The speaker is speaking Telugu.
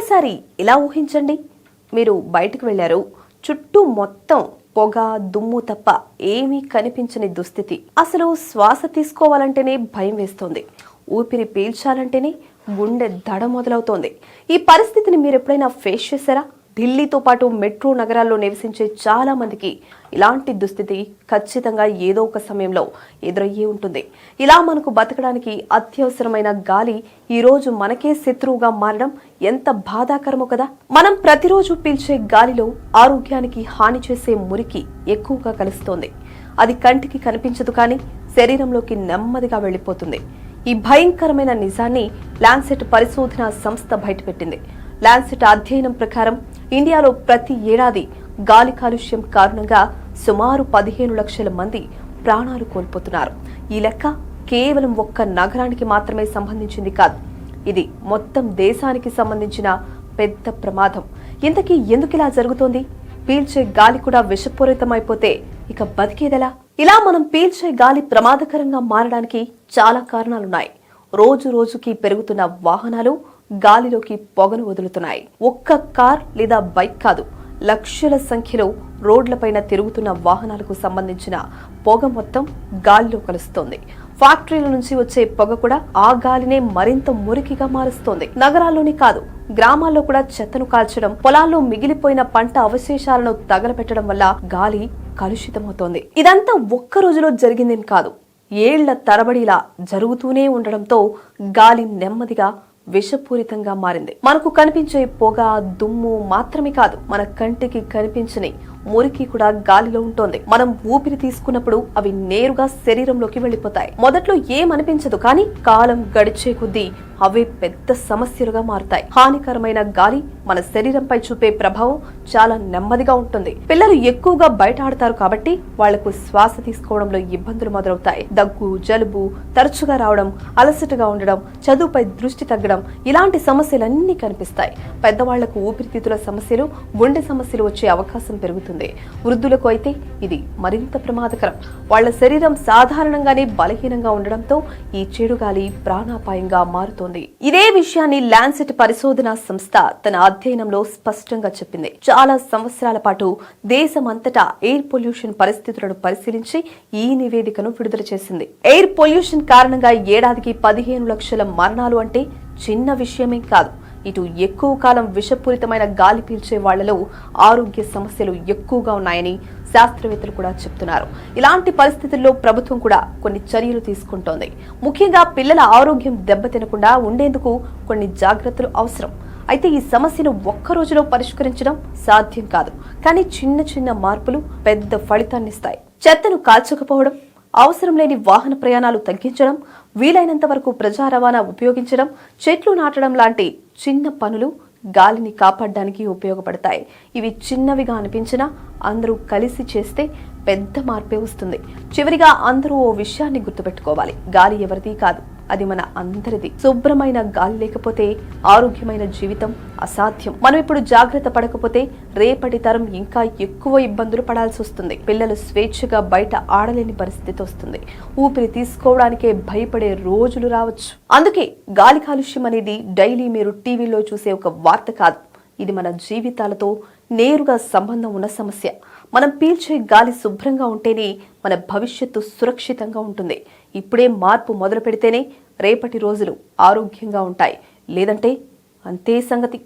ఒక్కసారి ఇలా ఊహించండి, మీరు బయటకు వెళ్లారు, చుట్టూ మొత్తం పొగ దుమ్ము తప్ప ఏమీ కనిపించని దుస్థితి. అసలు శ్వాస తీసుకోవాలంటేనే భయం వేస్తోంది, ఊపిరి పీల్చాలంటేనే గుండె దడ మొదలవుతోంది. ఈ పరిస్థితిని మీరు ఎప్పుడైనా ఫేస్ చేశారా? ఢిల్లీతో పాటు మెట్రో నగరాల్లో నివసించే చాలా మందికి ఇలాంటి దుస్థితి ఖచ్చితంగా ఏదో ఒక సమయంలో ఎదురయ్యే ఉంటుంది. ఇలా మనకు బతకడానికి అత్యవసరమైన గాలి ఈ రోజు మనకే శత్రువుగా మారడం ఎంత బాధాకరమో కదా. మనం ప్రతిరోజు పీల్చే గాలిలో ఆరోగ్యానికి హాని చేసే మురికి ఎక్కువగా కలుస్తోంది. అది కంటికి కనిపించదు, కానీ శరీరంలోకి నెమ్మదిగా వెళ్లిపోతుంది. ఈ భయంకరమైన నిజాన్ని లాన్సెట్ పరిశోధన సంస్థ బయటపెట్టింది. లాన్సెట్ అధ్యయనం ప్రకారం ఇండియాలో ప్రతి ఏడాది గాలి కాలుష్యం కారణంగా సుమారు 15 లక్షల మంది ప్రాణాలు కోల్పోతున్నారు. ఈ లెక్క కేవలం ఒక్క నగరానికి మాత్రమే సంబంధించింది కాదు, ఇది మొత్తం దేశానికి సంబంధించిన పెద్ద ప్రమాదం. ఇంతకీ ఎందుకిలా జరుగుతోంది? పీల్చే గాలి కూడా విషపూరితమైపోతే ఇక బతికేదెలా? ఇలా మనం పీల్చే గాలి ప్రమాదకరంగా మారడానికి చాలా కారణాలున్నాయి. రోజు రోజుకి పెరుగుతున్న వాహనాలు గాలిలోకి పొగను వదులుతున్నాయి. ఒక్క కార్ లేదా బైక్ కాదు, లక్షల సంఖ్యలో రోడ్లపైన తిరుగుతున్న వాహనాలకు సంబంధించిన పొగ మొత్తం గాలిలో కలుస్తోంది. ఫ్యాక్టరీల నుంచి వచ్చే పొగ కూడా ఆ గాలినే మరింత మురికిగా మారుస్తోంది. నగరాల్లోనే కాదు, గ్రామాల్లో కూడా చెత్తను కాల్చడం, పొలాల్లో మిగిలిపోయిన పంట అవశేషాలను తగలబెట్టడం వల్ల గాలి కలుషితమవుతోంది. ఇదంతా ఒక్క రోజులో జరిగిందేం కాదు, ఏళ్ల తరబడిలా జరుగుతూనే ఉండడంతో గాలి నెమ్మదిగా విషపూరితంగా మారింది. మనకు కనిపించే పొగ దుమ్ము మాత్రమే కాదు, మన కంటికి కనిపించని మురికి కూడా గాలిలో ఉంటోంది. మనం ఊపిరి తీసుకున్నప్పుడు అవి నేరుగా శరీరంలోకి వెళ్లిపోతాయి. మొదట్లో ఏమనిపించదు, కానీ కాలం గడిచే కొద్దీ అవే పెద్ద సమస్యలుగా మారుతాయి. హానికరమైన గాలి మన శరీరంపై చూపే ప్రభావం చాలా నెమ్మదిగా ఉంటుంది. పిల్లలు ఎక్కువగా బయట ఆడతారు కాబట్టి వాళ్లకు శ్వాస తీసుకోవడంలో ఇబ్బందులు మొదలవుతాయి. దగ్గు జలుబు తరచుగా రావడం, అలసటగా ఉండడం, చదువుపై దృష్టి తగ్గడం, ఇలాంటి సమస్యలన్నీ కనిపిస్తాయి. పెద్దవాళ్లకు ఊపిరితిత్తుల సమస్యలు, గుండె సమస్యలు వచ్చే అవకాశం పెరుగుతుంది. వృద్ధులకు అయితే ఇది మరింత ప్రమాదకరం. వాళ్ల శరీరం సాధారణంగానే బలహీనంగా ఉండడంతో ఈ చెడుగాలి ప్రాణాపాయంగా మారుతోంది. ఇదే విషయాన్ని లాన్సెట్ పరిశోధన సంస్థ తన అధ్యయనంలో స్పష్టంగా చెప్పింది. చాలా సంవత్సరాల పాటు దేశమంతటా ఎయిర్ పొల్యూషన్ పరిస్థితులను పరిశీలించి ఈ నివేదికను విడుదల చేసింది. ఎయిర్ పొల్యూషన్ కారణంగా ఏడాదికి 15 లక్షల మరణాలు అంటే చిన్న విషయమే కాదు. ఇటు ఎక్కువ కాలం విషపూరితమైన గాలి పీల్చే వాళ్లలో ఆరోగ్య సమస్యలు ఎక్కువగా ఉన్నాయని శాస్త్రవేత్తలు కూడా చెప్తున్నారు. ఇలాంటి పరిస్థితుల్లో ప్రభుత్వం కూడా కొన్ని చర్యలు తీసుకుంటోంది. ముఖ్యంగా పిల్లల ఆరోగ్యం దెబ్బతినకుండా ఉండేందుకు కొన్ని జాగ్రత్తలు అవసరం. అయితే ఈ సమస్యను ఒక్క రోజులో పరిష్కరించడం సాధ్యం కాదు, కానీ చిన్న చిన్న మార్పులు పెద్ద ఫలితాన్నిస్తాయి. చెత్తను కాల్చకపోవడం, అవసరం లేని వాహన ప్రయాణాలు తగ్గించడం, వీలైనంత వరకు ప్రజా రవాణా ఉపయోగించడం, చెట్లు నాటడం లాంటి చిన్న పనులు గాలిని కాపాడడానికి ఉపయోగపడతాయి. ఇవి చిన్నవిగా అనిపించినా అందరూ కలిసి చేస్తే పెద్ద మార్పే వస్తుంది. చివరిగా అందరూ ఓ విషయాన్ని గుర్తుపెట్టుకోవాలి, గాలి ఎవరిది కాదు, అది మన అందరిది. శుభ్రమైన గాలి లేకపోతే ఆరోగ్యమైన జీవితం అసాధ్యం. మనం ఇప్పుడు జాగ్రత్త పడకపోతే రేపటి తరం ఇంకా ఎక్కువ ఇబ్బందులు పడాల్సి వస్తుంది. పిల్లలు స్వేచ్ఛగా బయట ఆడలేని పరిస్థితి వస్తుంది. ఊపిరి తీసుకోవడానికే భయపడే రోజులు రావచ్చు. అందుకే గాలి కాలుష్యం అనేది డైలీ మీరు టీవీలో చూసే ఒక వార్త కాదు, ఇది మన జీవితాలతో నేరుగా సంబంధం ఉన్న సమస్య. మనం పీల్చే గాలి శుభ్రంగా ఉంటేనే మన భవిష్యత్తు సురక్షితంగా ఉంటుంది. ఇప్పుడే మార్పు మొదలు పెడితేనే రేపటి రోజులు ఆరోగ్యంగా ఉంటాయి, లేదంటే అంతే సంగతి.